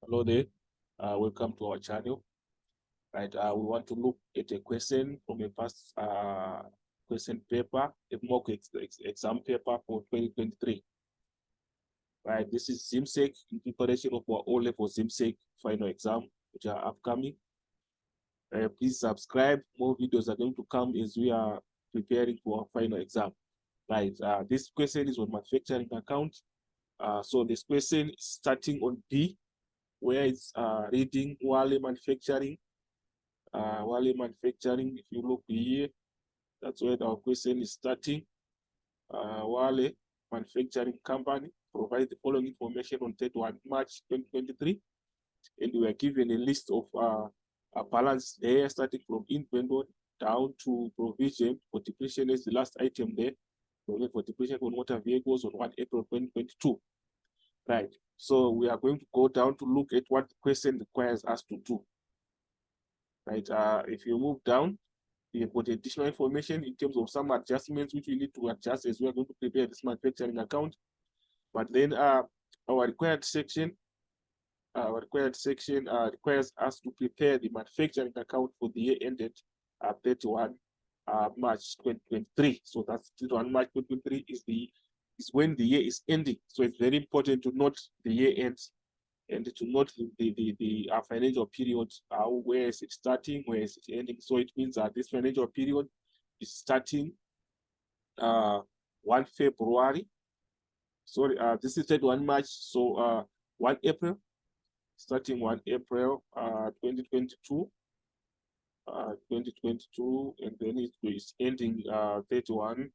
Hello there. Welcome to our channel. Right. We want to look at a question from a past question paper, a mock exam paper for 2023. Right. This is Zimsec in preparation of our O-level Zimsec final exam, which are upcoming. Please subscribe. More videos are going to come as we are preparing for our final exam. Right. This question is on manufacturing account. So this question is starting on B, where it's reading Wale Manufacturing. Wale Manufacturing, if you look here, that's where our question is starting. Wale Manufacturing Company provides the following information on 31 March 2023. And we are given a list of a balance there, starting from inventory down to provision for depreciation is the last item there. For depreciation on motor vehicles on 1 April 2022. Right. So we are going to go down to look at what the question requires us to do. Right. If you move down, we have got additional information in terms of some adjustments which we need to adjust as we are going to prepare this manufacturing account. But then our required section requires us to prepare the manufacturing account for the year ended 31 March 2023. So that's 31 March 2023 is when the year is ending. So it's very important to note the year ends and to note the financial period. Where is it starting? Where is it ending? So it means that this financial period is starting 1 February. Sorry, this is 31 March. So 1 April, starting 1 April 2022. 2022, and then it is ending 31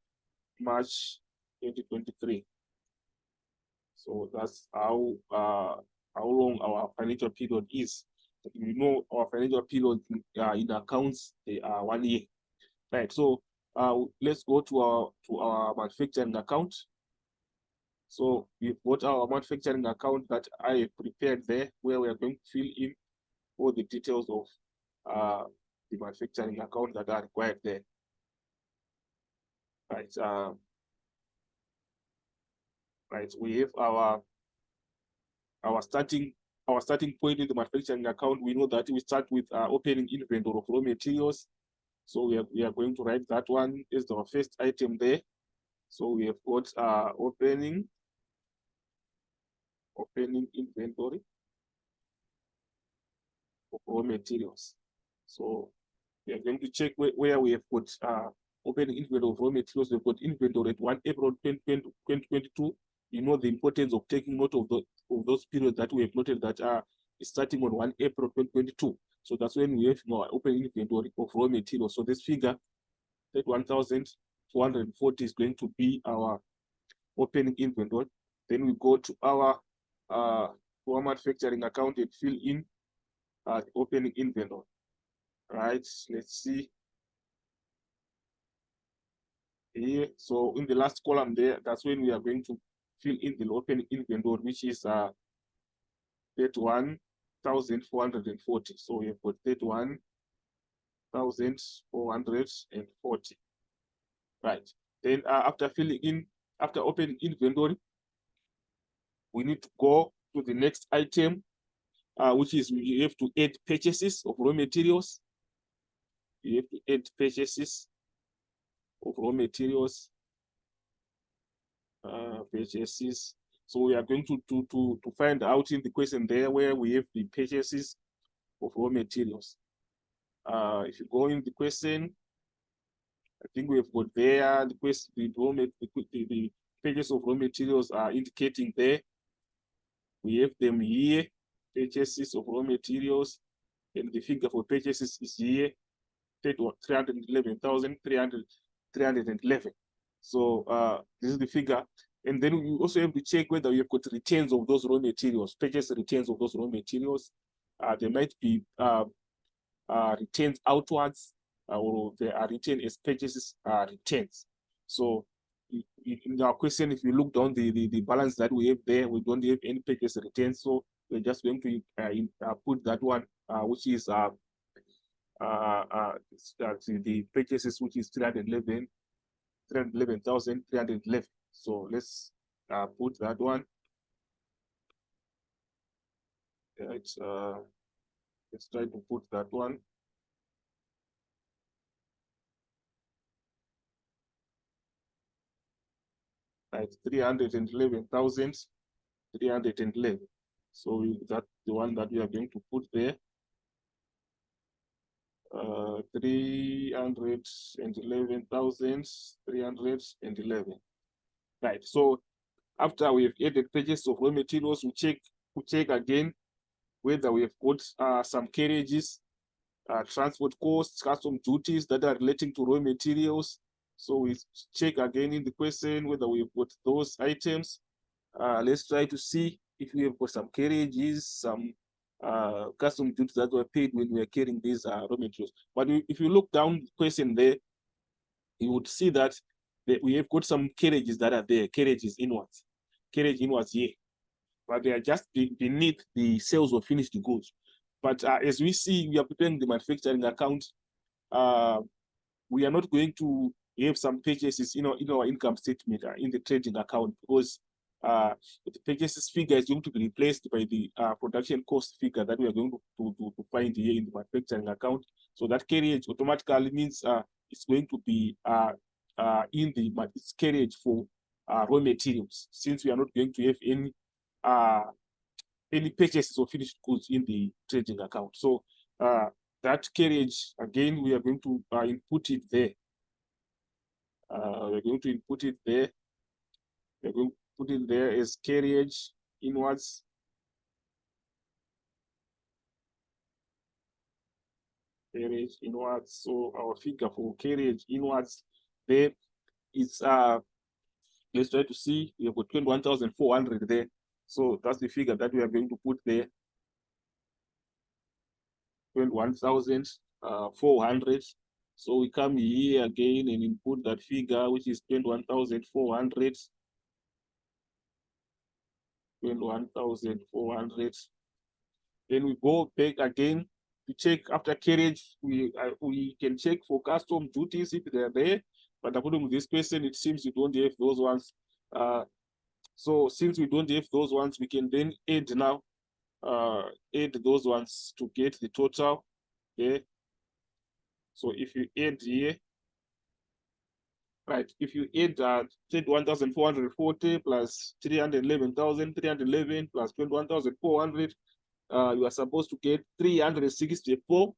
March 2023. So that's how long our financial period is. We know our financial period in accounts, they are 1 year. Right. So let's go to our manufacturing account. So we've got our manufacturing account that I prepared there, where we are going to fill in all the details of the manufacturing account that are required there. Right. Right. We have our starting point in the manufacturing account. We know that we start with opening inventory of raw materials. So we are going to write that one as our first item there. So we have got opening inventory of raw materials. So we are going to check where we have got opening inventory of raw materials. We've got inventory at 1 April 2022. You know the importance of taking note of those periods that we have noted that are starting on 1 April 2022. So that's when we have our opening inventory of raw materials. So this figure, that 1,440 is going to be our opening inventory. Then we go to our manufacturing account and fill in the opening inventory. Right, let's see here. So in the last column there, that's when we are going to fill in the opening inventory, which is 31,440. So we have got 31,440. Right. Then after opening inventory, we need to go to the next item, which is we have to add purchases of raw materials. You have to add purchases of raw materials. Purchases. So we are going to find out in the question there where we have the purchases of raw materials. If you go in the question, I think we have got there the question, the purchase of raw materials are indicating there. We have them here, purchases of raw materials, and the figure for purchases is here, 311,311. So this is the figure. And then we also have to check whether we have got returns of those raw materials, purchase returns of those raw materials. There might be returns outwards, or there are returns as purchases returns. So in our question, if you look down the balance that we have there, we don't have any purchase returns. So we're just going to put that one, which is the purchases, which is 311,311. So let's put that one. Yeah, let's try to put that one. Right, 311,311. So that's the one that we are going to put there. 311,311. Right. So after we've added pages of raw materials, we check again whether we've got some carriages, transport costs, custom duties that are relating to raw materials. So we check again in the question whether we've got those items. Let's try to see if we have got some carriages, some custom duties that were paid when we are carrying these raw materials. But if you look down the question there, you would see that we have got some carriages that are there, carriage inwards here, but they are just beneath the sales of finished goods. But as we see, we are preparing the manufacturing account. We are not going to have some purchases in our income statement in the trading account, because the purchases figure is going to be replaced by the production cost figure that we are going to find here in the manufacturing account. So that carriage automatically means it's going to be in the carriage for raw materials, since we are not going to have any purchases of finished goods in the trading account. So that carriage, again, we are going to input it there. We're going to input it there. We're going to put it there as carriage inwards. Carriage inwards. So our figure for carriage inwards there is let's try to see, we have got 21,400 there. So that's the figure that we are going to put there. 21,400. So we come here again and input that figure, which is 21,400. 21,400. Then we go back again to check after carriage. We can check for custom duties if they're there, but according to this question, it seems we don't have those ones. So since we don't have those ones, we can then add now, add those ones to get the total. Okay. So if you add here, right, if you add 1,440 plus 311,311 plus 21,400, you are supposed to get 364,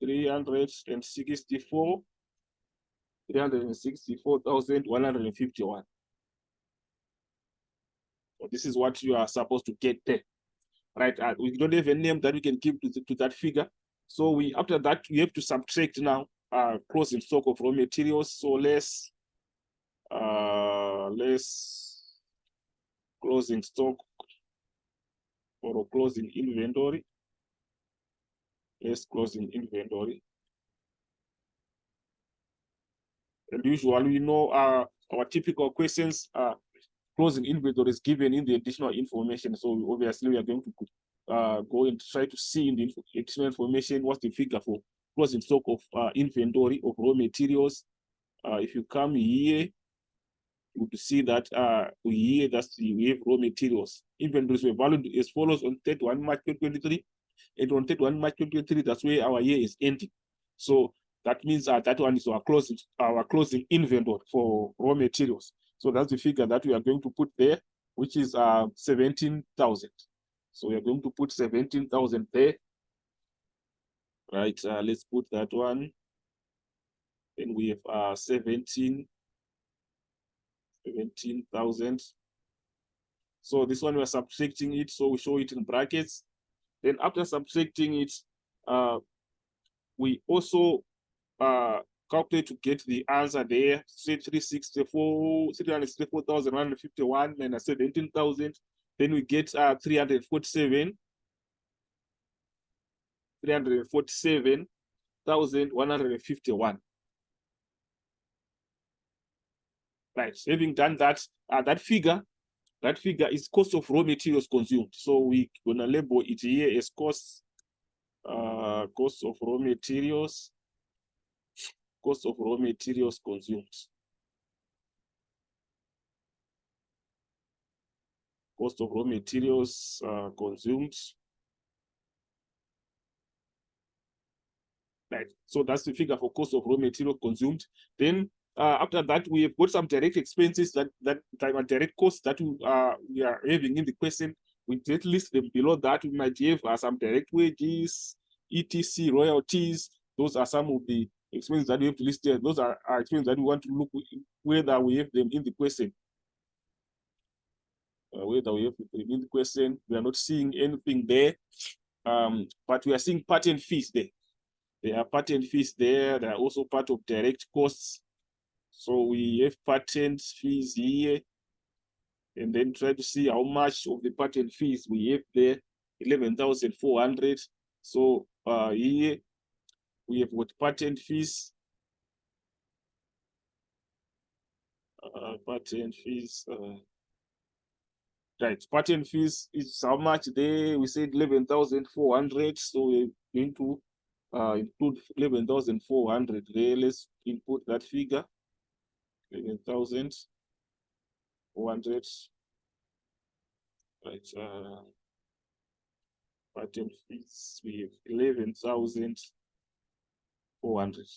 364,151. So this is what you are supposed to get there, right? We don't have a name that we can give to that figure. So after that, we have to subtract now closing stock of raw materials. So less closing stock or closing inventory. Less closing inventory. And usually we know our typical questions closing inventory is given in the additional information. So obviously we are going to go and try to see in the additional information what's the figure for closing stock of inventory of raw materials. If you come here, you will see that we have raw materials. Inventories were valued as follows on 31 March 2023. And on 31 March 2023, that's where our year is ending. So that means that one is our closing inventory for raw materials. So that's the figure that we are going to put there, which is 17,000. So we are going to put 17,000 there. Right, let's put that one. Then we have 17,000. So this one we're subtracting it, so we show it in brackets. Then after subtracting it, we also calculate to get the answer there. Say 364,151 minus 17,000. Then we get 347,151. Right. Having done that, that figure is cost of raw materials consumed. So we're gonna label it here as cost of raw materials, consumed. Cost of raw materials consumed. Right. So that's the figure for cost of raw material consumed. Then after that, we have got some direct expenses that are direct costs that we are having in the question. We did list them below that. We might have some direct wages, etc., royalties. Those are some of the expenses that we have to list there. Those are expenses that we want to look whether we have them in the question. Whether we have them in the question. We are not seeing anything there, but we are seeing patent fees there. There are patent fees there. They are also part of direct costs. So we have patent fees here, and then try to see how much of the patent fees we have there, 11,400. So here we have got patent fees. Patent fees. Right, patent fees is how much there? We said 11,400. So we're going to include 11,400 there. Let's input that figure. 11,400. Right. Patent fees, we have 11,400.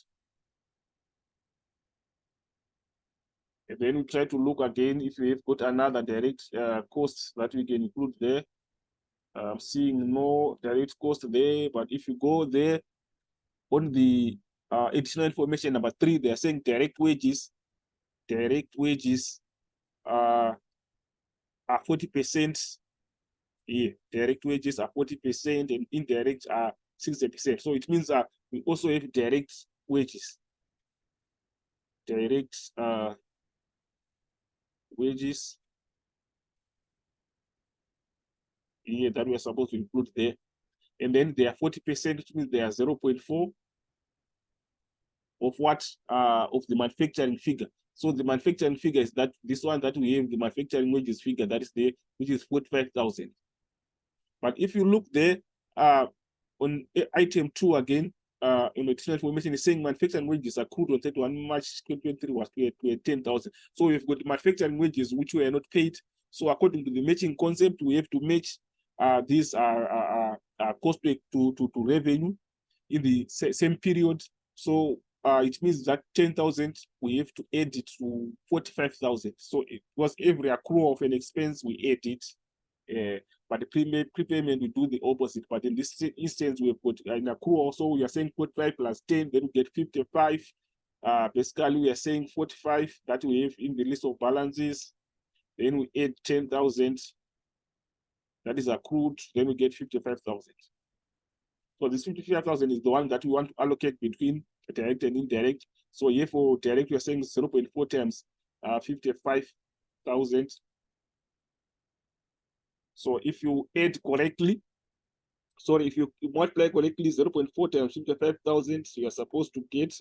And then we try to look again if we have got another direct cost that we can include there. I'm seeing no direct cost there, but if you go there on the additional information number 3, they are saying direct wages. Direct wages are 40%. Yeah, direct wages are 40% and indirect are 60%. So it means we also have direct wages. Direct wages here that we're supposed to include there. And then they are 40%, which means they are 0.4 of what of the manufacturing figure. So the manufacturing figure is that this one that we have, the manufacturing wages figure that is there, which is 45,000. But if you look there on item 2 again, in additional information is saying manufacturing wages accrued on 31 March 2023 was 10,000. So we've got manufacturing wages which were not paid. So according to the matching concept, we have to match these cost to revenue in the same period. So it means that 10,000 we have to add it to 45,000. So it was every accrual of an expense we add it. But the prepayment we do the opposite. But in this instance, we've got an accrual. So we are saying 45 plus 10, then we get 55. Basically, we are saying 45 that we have in the list of balances. Then we add 10,000 that is accrued. Then we get 55,000. So this 55,000 is the one that we want to allocate between direct and indirect. So here for direct, we are saying 0.4 times 55,000. So if you add correctly, sorry, if you multiply correctly 0.4 times 55,000, you are supposed to get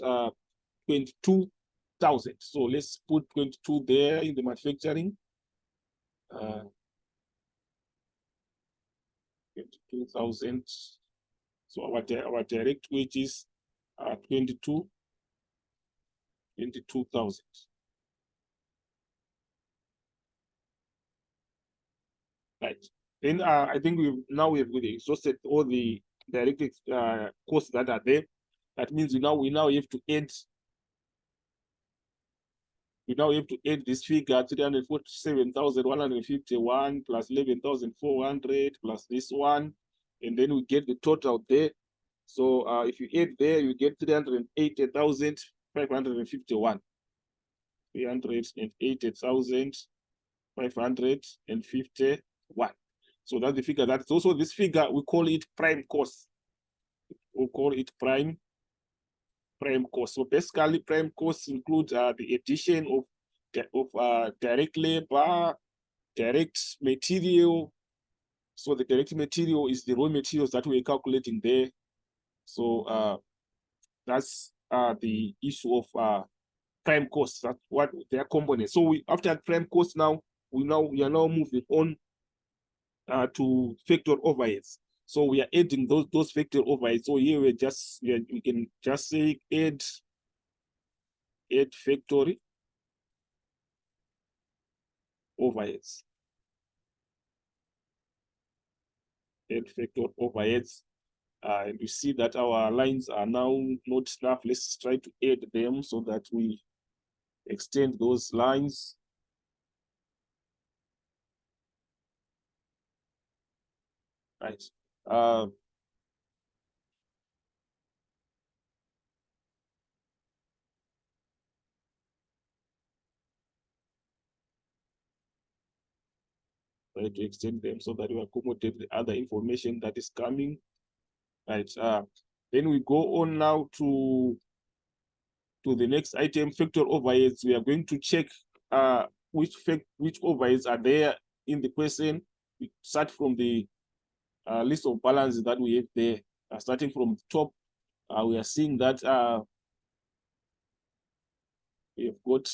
22,000. So let's put 22 there in the manufacturing. 22,000. So our direct wages are 22,000. Right. Then I think we've exhausted all the direct costs that are there. That means we now have to add. We now have to add this figure 347,151 plus 11,400 plus this one, and then we get the total there. So if you add there, you get 380,551. 380,551. So that's the figure. That's also this figure. We call it prime cost. We call it prime cost. So basically, prime costs include the addition of direct labor, direct material. So the direct material is the raw materials that we're calculating there. So that's the issue of prime costs. That's what their components. So after prime costs now, we are now moving on to factor overheads. So we are adding those factor overheads. So here we can just say add factory overheads. add factor overheads. And you see that our lines are now not enough. Let's try to add them so that we extend those lines. Right. Try to extend them so that we accommodate the other information that is coming. Right. Then we go on now to the next item, factor overheads. We are going to check which overheads are there in the question. We start from the list of balances that we have there. Starting from the top, we are seeing that we have got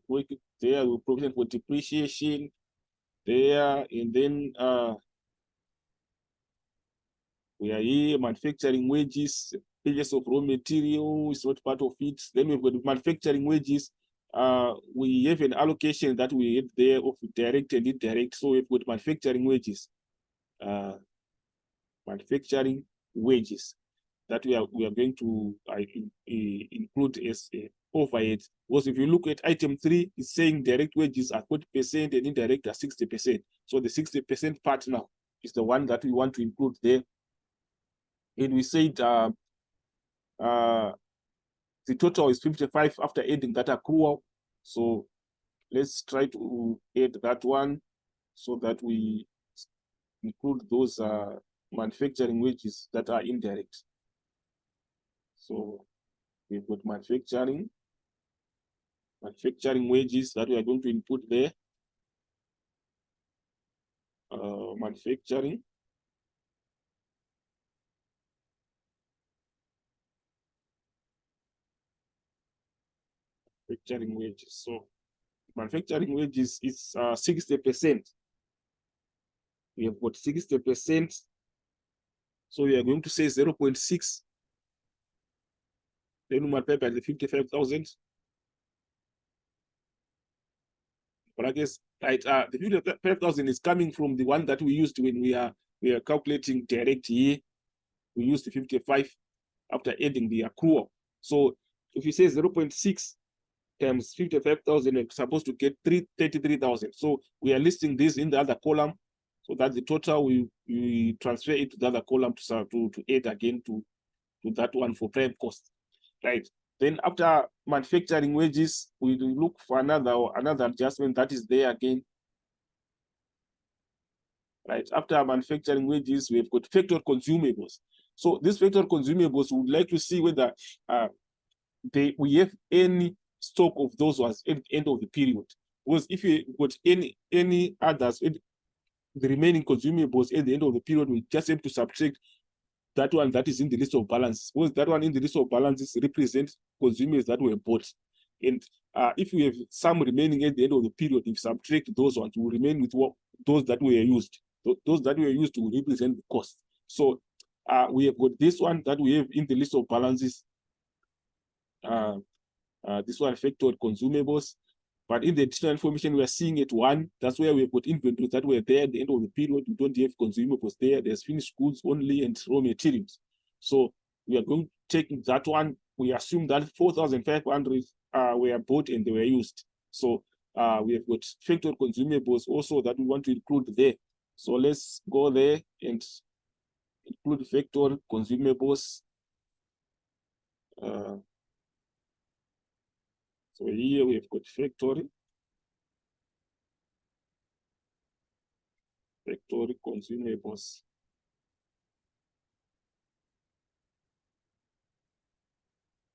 work there, we provision for depreciation there, and then we are here, manufacturing wages, purchase of raw material is not part of it. Then we've got manufacturing wages. We have an allocation that we have there of direct and indirect. So we've got manufacturing wages. Manufacturing wages that we are going to include as overhead. Because if you look at item 3, it's saying direct wages are 40% and indirect are 60%. So the 60% part now is the one that we want to include there. And we said the total is 55 after adding that accrual. So let's try to add that one so that we include those manufacturing wages that are indirect. So we've got manufacturing wages that we are going to input there. Manufacturing wages. So manufacturing wages is 60%. We have got 60%. So we are going to say 0.6. Then we multiply by the 55,000. But I guess right, the 55,000 is coming from the one that we used when we are calculating direct here. We used the 55 after adding the accrual. So if you say 0.6 times 55,000, it's supposed to get 33,000. So we are listing this in the other column so that the total we transfer it to the other column to add again to that one for prime cost, right? Then after manufacturing wages, we look for another adjustment that is there again. Right, after manufacturing wages, we've got factored consumables. So these factored consumables, we would like to see whether we have any stock of those ones at the end of the period. Because if you got any others, the remaining consumables at the end of the period, we just have to subtract that one that is in the list of balances. Because that one in the list of balances represents consumables that were bought. And if we have some remaining at the end of the period, if subtract those ones, we will remain with those that were used. Those that were used to represent the cost. So we have got this one that we have in the list of balances. This one factored consumables. But in the additional information, we are seeing it 1. That's where we've got inventories that were there at the end of the period. We don't have consumables there. There's finished goods only and raw materials. So we are going to take that one. We assume that 4,500 were bought and they were used. So we have got factored consumables also that we want to include there. So let's go there and include factored consumables. So here we have got factory consumables.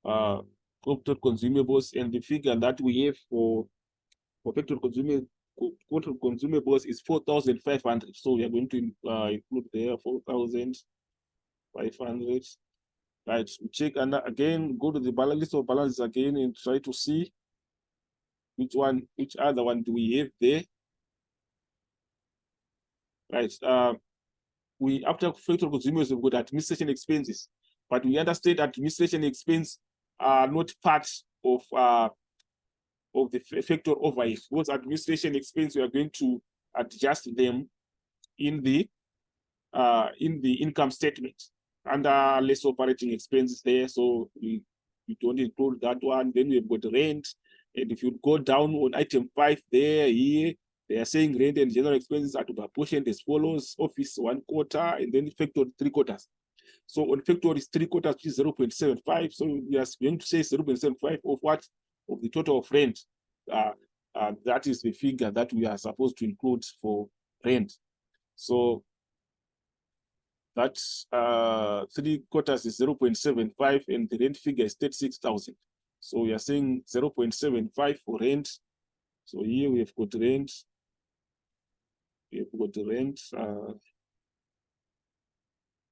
Factored consumables, and the figure that we have for factored consumables is 4,500. So we are going to include there 4,500. Right, check and again go to the list of balances again and try to see which other one do we have there. Right, we after factored consumables we've got administration expenses, but we understand administration expense are not part of the factor overhead. Those administration expense we are going to adjust them in the in the income statement under less operating expenses there. So we don't include that one. Then we've got rent. And if you go down on item 5 there, here, they are saying rent and general expenses are to be apportioned as follows: office 1/4, and then factory 3/4. So on factory is 3/4, which is 0.75. So we are going to say 0.75 of what? Of the total of rent. That is the figure that we are supposed to include for rent. So that's 3/4 is 0.75, and the rent figure is 36,000. So we are saying 0.75 for rent. So here we have got rent. We have got the rent,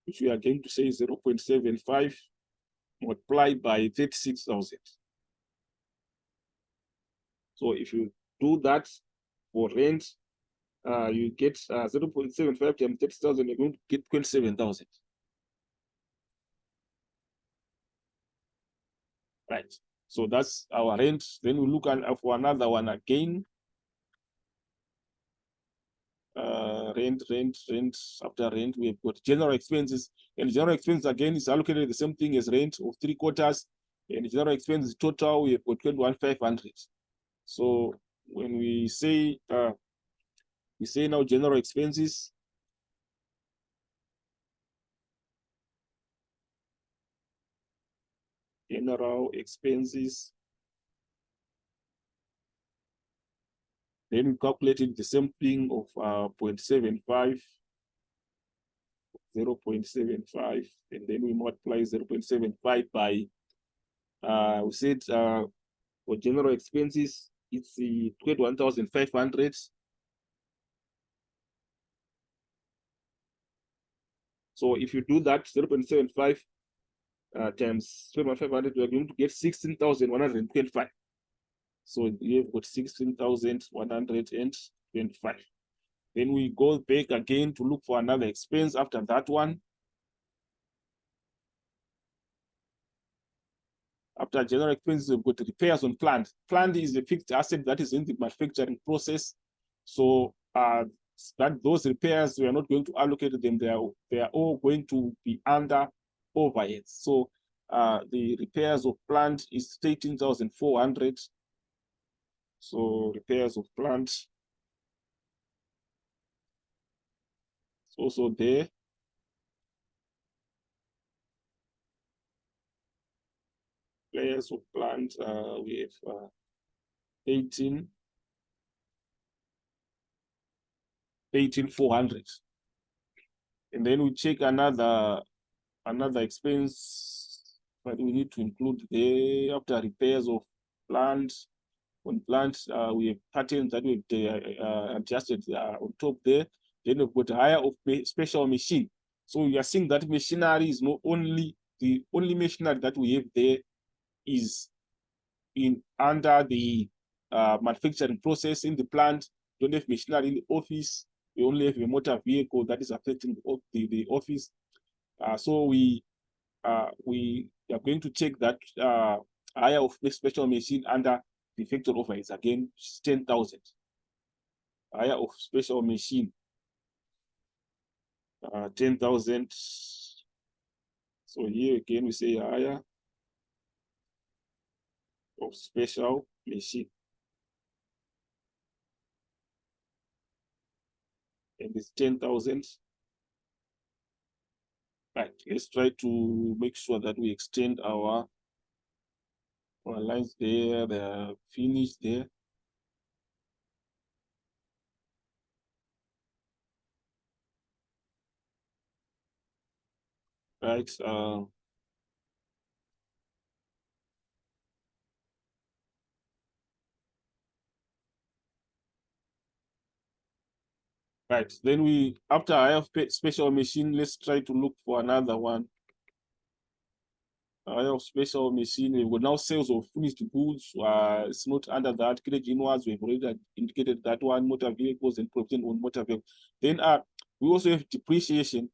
which we are going to say 0.75 multiplied by 36,000. So if you do that for rent, you get 0.75 times 30,000, you're going to get 27,000. Right. So that's our rent. Then we look at for another one again. Rent. After rent, we've got general expenses. And general expenses again is allocated the same thing as rent of 3/4. And general expenses total, we've got 21,500. So when we say now general expenses, then we calculated the same thing of 0.75, and then we multiply 0.75 by we said for general expenses it's 21,500. So if you do that 0.75 times 21,500, we are going to get 16,125. So you've got 16,125. Then we go back again to look for another expense after that one. After general expenses, we've got repairs on plant. Plant is a fixed asset that is in the manufacturing process. So that those repairs, we are not going to allocate them. They are all going to be under overheads. So the repairs of plant is 13,400. So repairs of plant is also there. Repairs of plant, we have 18,400. And then we check another expense that we need to include there after repairs of plant. On plant, we have patterns that we've adjusted on top there. Then we've got hire of special machine. So you are seeing that machinery is not only the only machinery that we have there is in under the manufacturing process in the plant. Don't have machinery in the office. We only have a motor vehicle that is affecting the office. So we are going to check that hire of the special machine under the factory overheads again, 10,000. Hire of special machine, 10,000. So here again we say hire of special machine, and it's 10,000. Right, let's try to make sure that we extend our lines there. They're finished there. Right. Right. Then we, after I have special machine, let's try to look for another one. I have special machine. We've got now sales of finished goods. It's not under that. Credit inwards, we've already indicated that one. Motor vehicles and provision on motor vehicles. Then we also have depreciation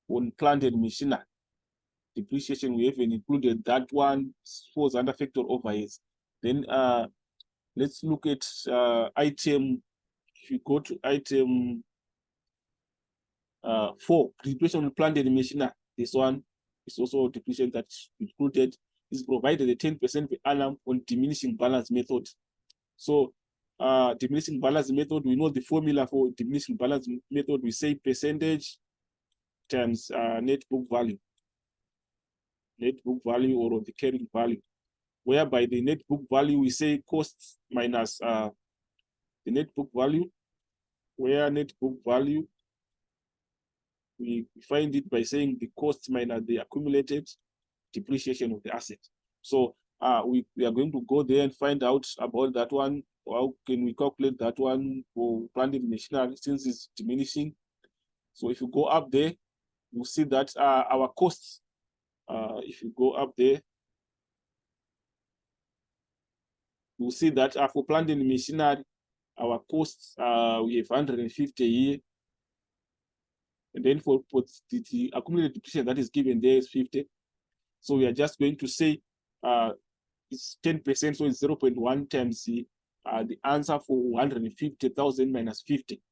on plant and machinery. Depreciation, we haven't included that one. Falls under factor overheads. Then let's look at item. If you go to item 4, depreciation on plant and machinery. This one is also depreciation that's included, is provided a 10% per annum on diminishing balance method. So diminishing balance method, we know the formula for diminishing balance method. We say percentage times net book value or the carrying value, whereby the net book value we say costs minus the net book value, where net book value we find it by saying the cost minus the accumulated depreciation of the asset. So we are going to go there and find out about that one. How can we calculate that one for plant and machinery since it's diminishing? So if you go up there, you see that our costs, if you go up there, you see that for plant and machinery, our costs, we have 150 a year. And then for the accumulated depreciation that is given there is 50. So we are just going to say it's 10%, so it's 0.1 times the answer for 150,000 minus 50 to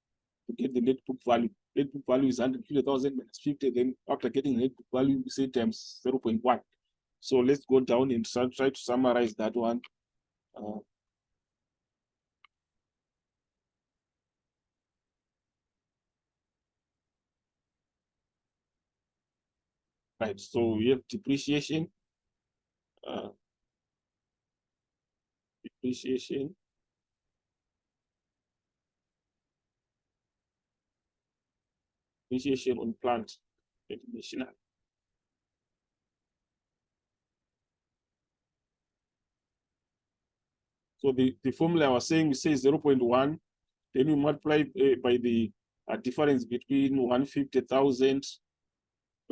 get the net book value. Net book value is 150,000 minus 50. Then after getting the net book value, we say times 0.1. So let's go down and try to summarize that one. Right, so we have depreciation, depreciation on plant and machinery. So the formula I was saying, we say 0.1, then we multiply by the difference between 150,000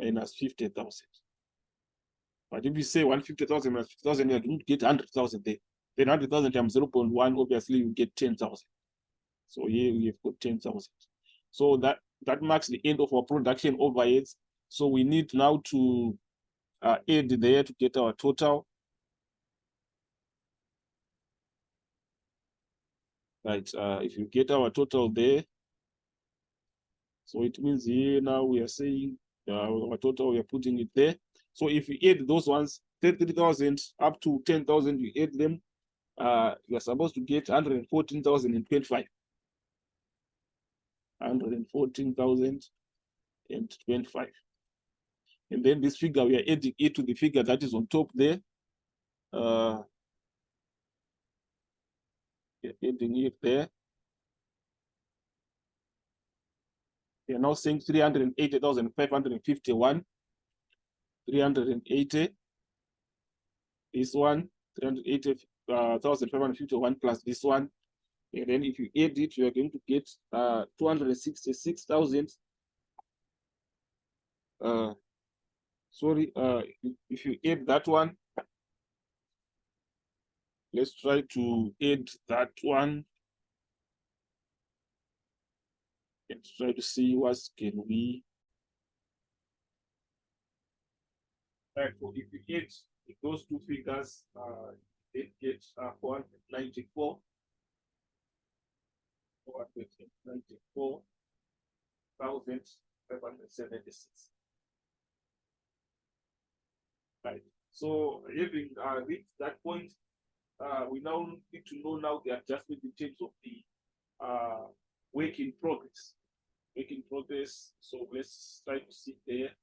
minus 50,000. But if you say 150,000 minus 50,000, you don't get 100,000 there. Then 100,000 times 0.1, obviously you get 10,000. So here we have got 10,000. So that marks the end of our production overheads. So we need now to add there to get our total. Right, if you get our total there, so it means here now we are saying our total, we are putting it there. So if you add those ones, 30,000 up to 10,000, you add them, you are supposed to get 114,025. 114,025. And then this figure, we are adding it to the figure that is on top there. We are adding it there. We are now saying 380,551. 380. This one, 380,551 plus this one. And then if you add it, you are going to get 266,000. Sorry, if you add that one, let's try to add that one. Let's try to see what can we. Right, so if you add those two figures, it gets 494. 494,576. Right. So having reached that point, we now need to know now the adjustment in terms of the work in progress. Work in progress. So let's try to see there.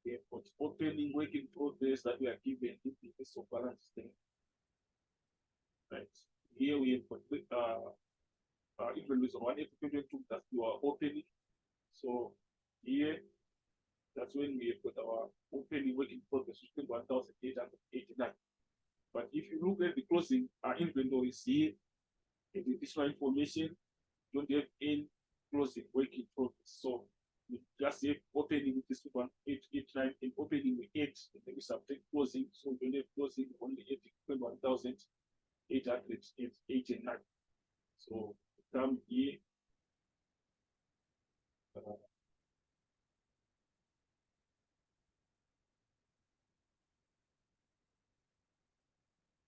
We have got opening work in progress that we are given in the case of balance thing. Right. Here we have got inventories on 1 April 22 that you are opening. So here, that's when we have got our opening work in progress, 1,889. But if you look at the closing inventories here, the additional information, you don't have any closing work in progress. So we just have opening with this 1,889 and opening with 8, and then we subtract closing. So we don't have closing, only 1,889. So come here.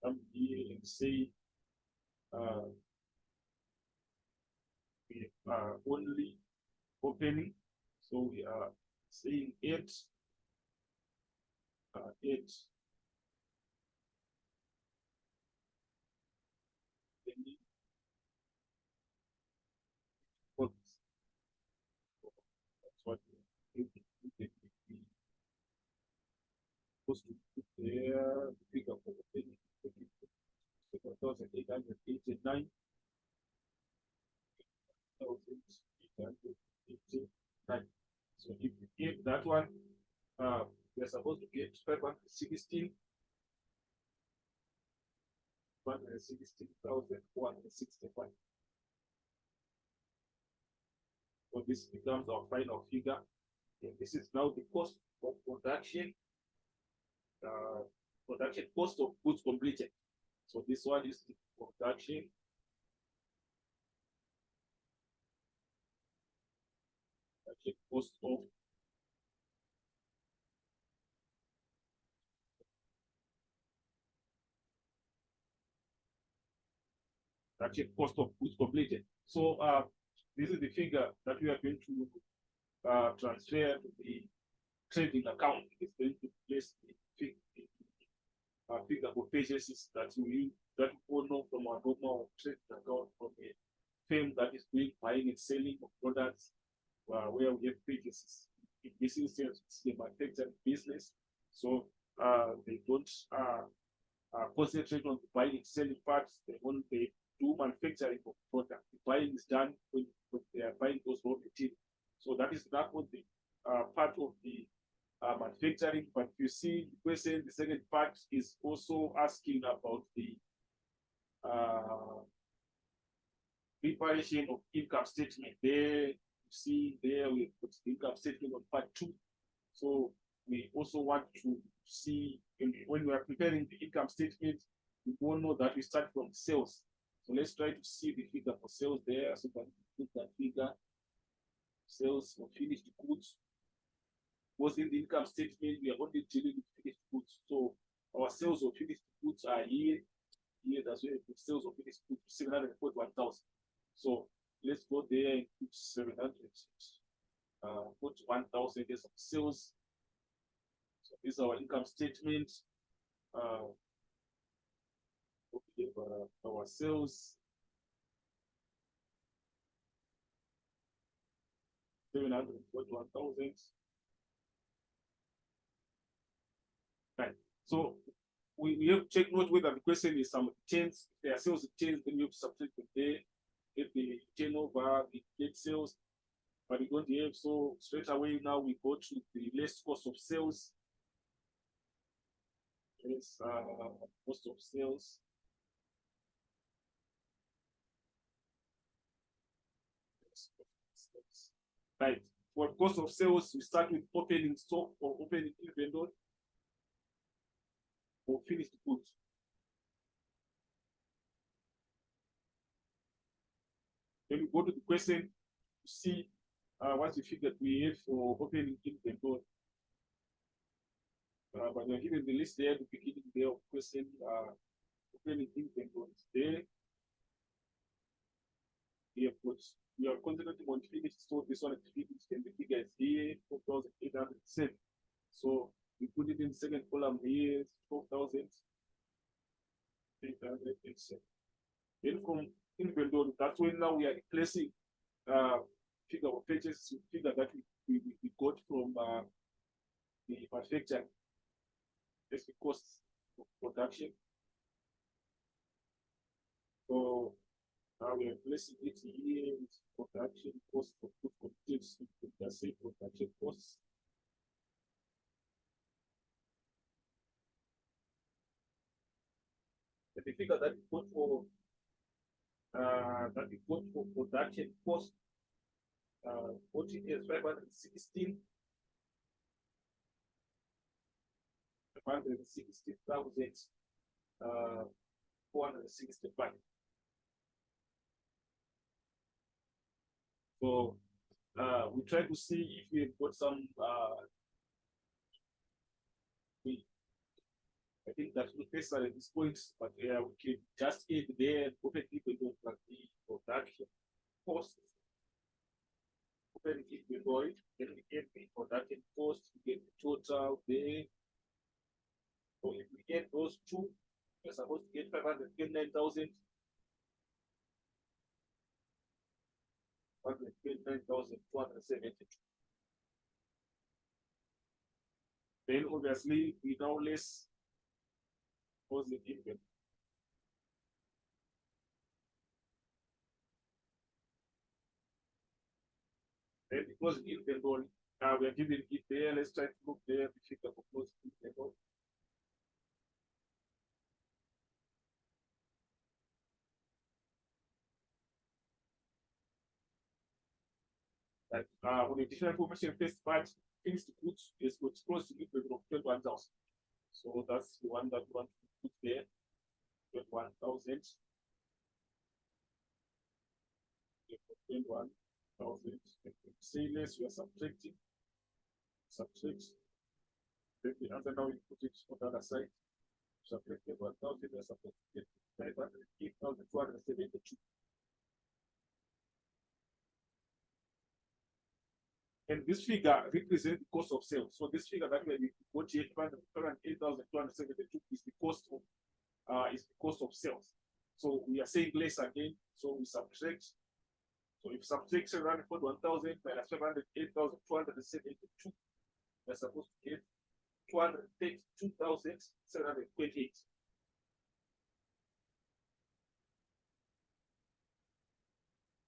Come here and say we are only opening So we are saying 8, 8, that's what we supposed to put there. Figure for the 1,889. 1,889. So if you give that one, we're supposed to get 516, 116,465. So this becomes our final figure. And this is now the cost of production, production cost of goods completed. So this one is the production cost of goods completed. So this is the figure that we are going to transfer to the trading account. It's going to place the figure for purchases that we all know from our normal trading account from a firm that is doing buying and selling of products where we have purchases. In this instance, it's the manufacturing business. So they don't concentrate on the buying and selling parts. They do manufacturing of product. The buying is done when they are buying those raw materials. So that is not what the part of the manufacturing. But you see, the question, the second part is also asking about the preparation of income statement. There, you see, there we put the income statement on part 2. So we also want to see when we are preparing the income statement, we all know that we start from sales. So let's try to see the figure for sales there. So we can put that figure, sales for finished goods. Because in the income statement, we are only dealing with finished goods. So our sales of finished goods are here. Here, that's where the sales of finished goods 741,000. So let's go there and put 700. Put 1,000 as of sales. So this is our income statement. Okay, our sales 741,000. Right. So we have to check note whether the question is some change. If there are sales change, then you have to subtract from there. If the turnover, the net sales, but we don't have. So straight away now we go to the less cost of sales. Less cost of sales. Right. For cost of sales, we start with opening stock or opening inventory or finished goods. Then we go to the question to see what's the figure we have for opening inventory. But we're given the list there at the beginning there of question opening inventory. There we are concentrating on finished, so this one is finished, and the figure is here 4,807. So we put it in the second column here, 4,807. Then from inventory, that's when now we are replacing figure of purchase figure that we got from the manufacturer. That's the cost of production. So now we are placing it here with production cost of food contains just say production costs. The figure that we got for production cost, what it is 516. 465. So we try to see if we've got some I think that's the case at this point, but we can just add there open inventory the production cost, open inventory Then we get the production cost, we get the total there. So if we get those two, we're supposed to get 529,000. 529,272. Then obviously we now less positive. Then it was inventory. We are giving it there. Let's try to look there. We figure for close inventory. Like on additional information test batch, things to put is close to inventory of 21,000. So that's the one that we want to put there. 21,000. 21,000. Say less, we are subtracting. Subtract. Then the answer now we put it on the other side. Subtract 1,000, we are subtracting 508,272. And this figure represents the cost of sales. So this figure that we got here, 508,272 is the cost of sales. So we are saying less again. So we subtract. So if subtract 741,000 minus 508,272, we're supposed to get 232,728.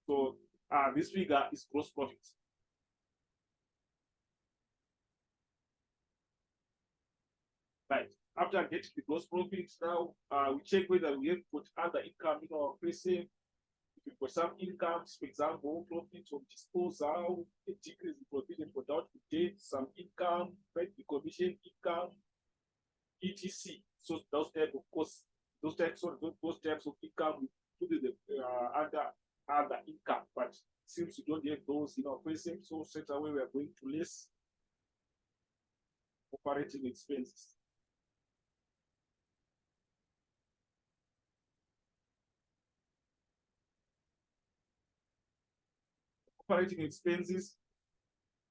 So this figure is gross profit. Right. After getting the gross profit, now we check whether we have got other income in our person. If you've got some incomes, for example, profit from disposal, a decrease in provision for doubtful debts, some income, right? The commission income, etc. So those types of costs, those types of income we put the under other income, but since we don't have those in our person, so straight away we are going to less operating expenses. Operating expenses,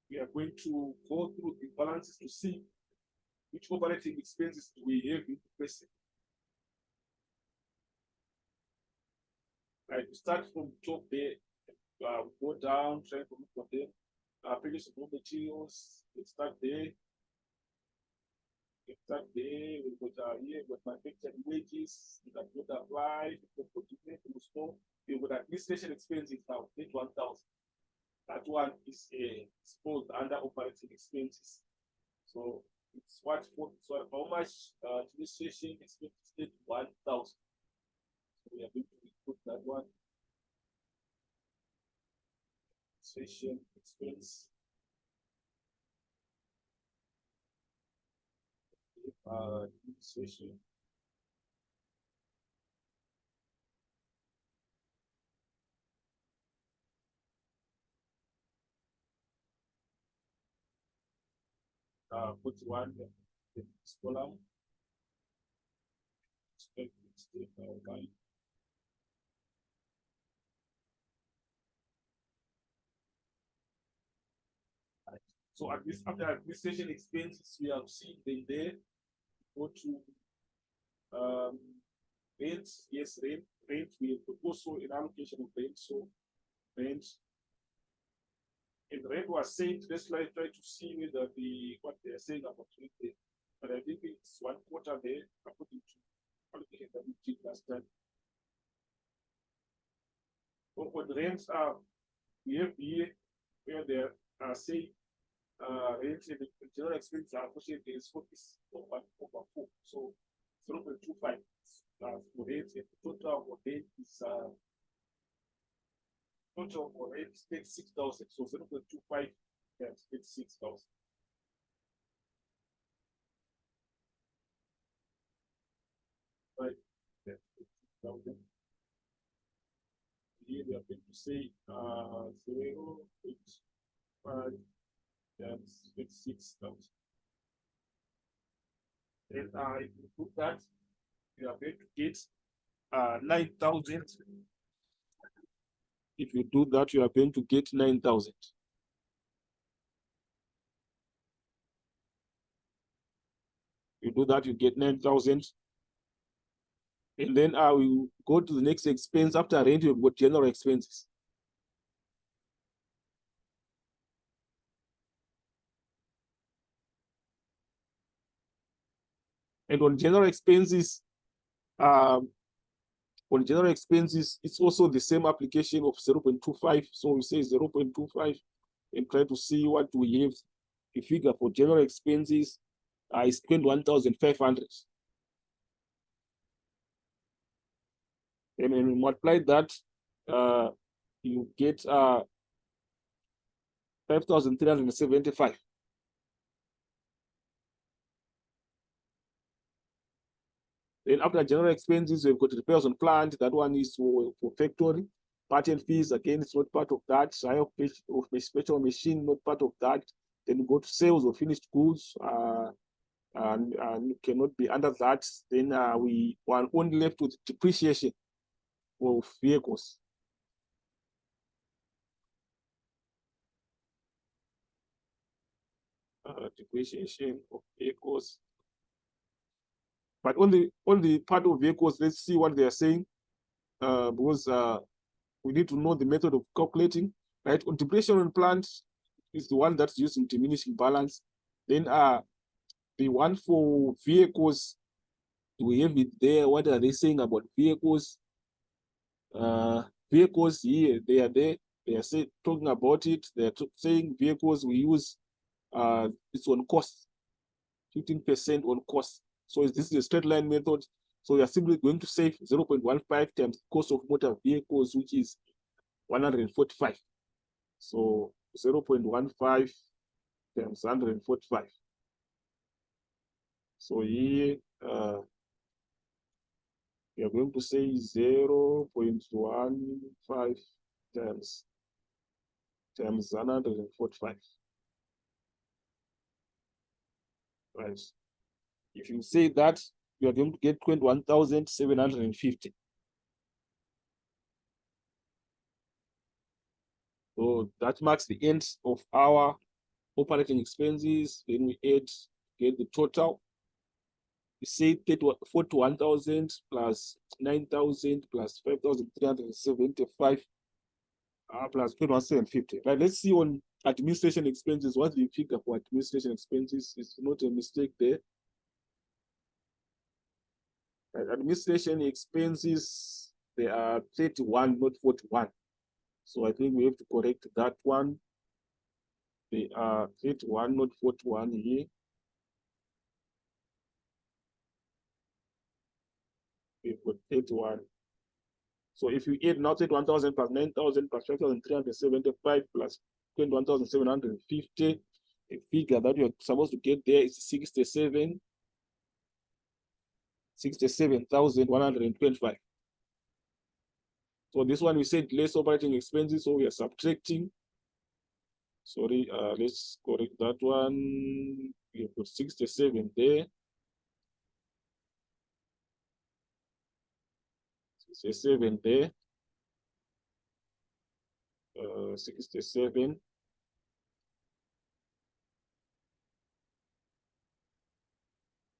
we are going to go through the balances to see which operating expenses do we have in the person. Right, we start from top there, go down, try to look for them. Previous raw materials, we start there. We start there, we got here, we got manufacturing wages, we got apply, we got store, we got administration expenses now, 1,000. That one is exposed under operating expenses. So it's what for, so how much administration expenses is 1,000. So we are going to put that one. Administration expense. Administration. Put one in this column. So at this, after administration expenses, we have seen them there. Go to rent. Yes, rent. Rent. We have also an allocation of rent. So rent. And rent was said. Let's try to see whether what they are saying about rent. But I think it's 1/4 there according to allocation that we did last time. So for the rents we have here where they are saying rent and the general expenses are associated is focus over 4. So 0.25 for rent, and the total for rent is total for rent takes 6,000. So 0.25 takes 6,000. Right. That's 6,000. Here we are going to say 0.5. That's 6,000. Then if you put that, you are going to get 9,000. If you do that, you are going to get 9,000. you do that, you get 9,000. And then we go to the next expense. After rent, you've got general expenses. And on general expenses, it's also the same application of 0.25. So we say 0.25 and try to see what we have. The figure for general expenses is 21,500. And when we multiply that, you get 5,375. Then after general expenses, we've got repairs on plant. That one is for factory. Patent fees, again, it's not part of that. Hire of special machine, not part of that. Then we go to sales of finished goods, and cannot be under that. Then we are only left with depreciation of vehicles. Depreciation of vehicles. But on the part of vehicles, let's see what they are saying, because we need to know the method of calculating, right? On depreciation on plant is the one that's using diminishing balance. Then the one for vehicles, we have it there. What are they saying about vehicles? Vehicles here, they are there. They are talking about it. They are saying vehicles we use, it's on cost, 15% on cost. So this is a straight line method. So we are simply going to save 0.15 times cost of motor vehicles, which is 145. So 0.15 times 145. So here we are going to say 0.15 times 145. Right. If you say that, you are going to get 21,750. So that marks the end of our operating expenses. Then we get the total. We say 41,000 plus 9,000 plus 5,375 plus 21,750. Right, let's see on administration expenses. What the figure for administration expenses is not a mistake there. Right, administration expenses, they are 31, not 41. So I think we have to correct that one. They are 31, not 41 here. We've got 31. So if you add now 31,000 plus 9,000 plus 5,375 plus 21,750, the figure that you're supposed to get there is 67,125. So this one we said less operating expenses, so we are subtracting. Sorry, let's correct that one. We put 67 there. 67 there. 67.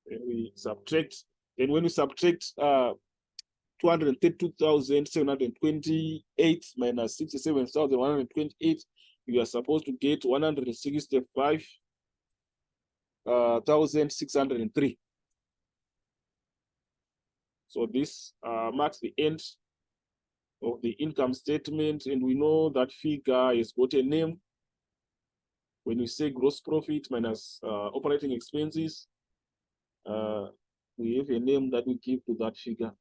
Then we subtract. Then when we subtract 232,728 minus 67,128, you are supposed to get 165,603. So this marks the end of the income statement, and we know that figure has got a name. When we say gross profit minus operating expenses, we have a name that we give to that figure.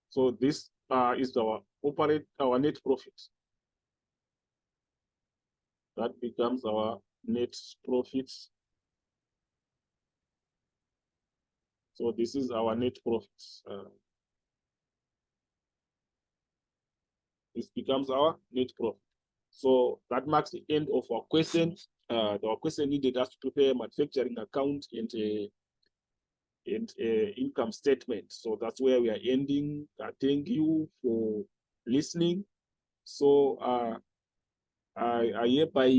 So this is our net profit. That becomes our net profit. So this is our net profit. This becomes our net profit. So that marks the end of our question. Our question needed us to prepare manufacturing account and income statement. So that's where we are ending. Thank you for listening. So I hereby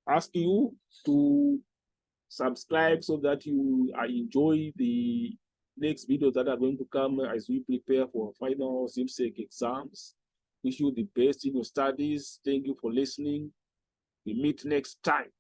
ask you to subscribe so that you enjoy the next videos that are going to come as we prepare for final Zimsec exams. Wish you the best in your studies. Thank you for listening. We meet next time.